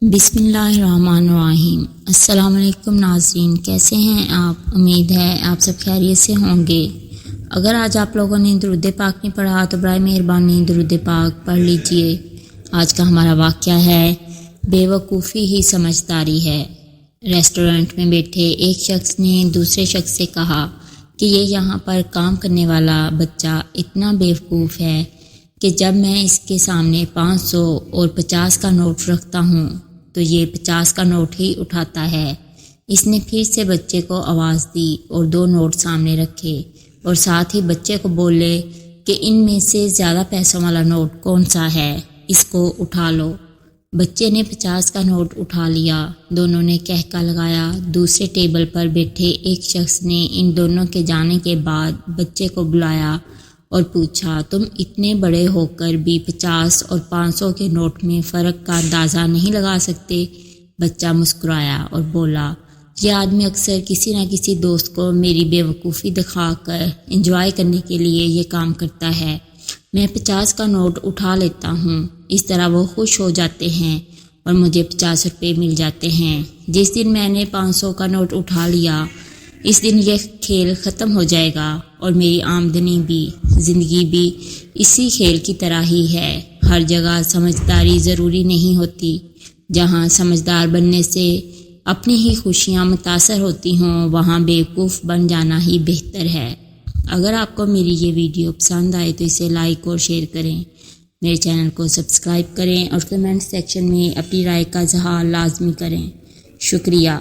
بسم اللہ الرحمن الرحیم۔ السلام علیکم ناظرین، کیسے ہیں آپ؟ امید ہے آپ سب خیریت سے ہوں گے۔ اگر آج آپ لوگوں نے درود پاک نہیں پڑھا تو برائے مہربانی درود پاک پڑھ لیجئے۔ آج کا ہمارا واقعہ ہے بے وقوفی ہی سمجھداری ہے۔ ریسٹورنٹ میں بیٹھے ایک شخص نے دوسرے شخص سے کہا کہ یہ یہاں پر کام کرنے والا بچہ اتنا بیوقوف ہے کہ جب میں اس کے سامنے 500 اور 50 کا نوٹ رکھتا ہوں تو یہ 50 کا نوٹ ہی اٹھاتا ہے۔ اس نے پھر سے بچے کو آواز دی اور 2 نوٹ سامنے رکھے اور ساتھ ہی بچے کو بولے کہ ان میں سے زیادہ پیسوں والا نوٹ کون سا ہے، اس کو اٹھا لو۔ بچے نے 50 کا نوٹ اٹھا لیا۔ دونوں نے کہکا لگایا۔ دوسرے ٹیبل پر بیٹھے ایک شخص نے ان دونوں کے جانے کے بعد بچے کو بلایا اور پوچھا، تم اتنے بڑے ہو کر بھی 50 اور 500 کے نوٹ میں فرق کا اندازہ نہیں لگا سکتے؟ بچہ مسکرایا اور بولا، یہ آدمی اکثر کسی نہ کسی دوست کو میری بے وقوفی دکھا کر انجوائے کرنے کے لیے یہ کام کرتا ہے۔ میں 50 کا نوٹ اٹھا لیتا ہوں، اس طرح وہ خوش ہو جاتے ہیں اور مجھے 50 روپے مل جاتے ہیں۔ جس دن میں نے 500 کا نوٹ اٹھا لیا، اس دن یہ کھیل ختم ہو جائے گا اور میری آمدنی بھی، زندگی بھی اسی کھیل کی طرح ہی ہے۔ ہر جگہ سمجھداری ضروری نہیں ہوتی۔ جہاں سمجھدار بننے سے اپنی ہی خوشیاں متاثر ہوتی ہوں، وہاں بیوقوف بن جانا ہی بہتر ہے۔ اگر آپ کو میری یہ ویڈیو پسند آئے تو اسے لائک اور شیئر کریں، میرے چینل کو سبسکرائب کریں اور کمنٹ سیکشن میں اپنی رائے کا اظہار لازمی کریں۔ شکریہ۔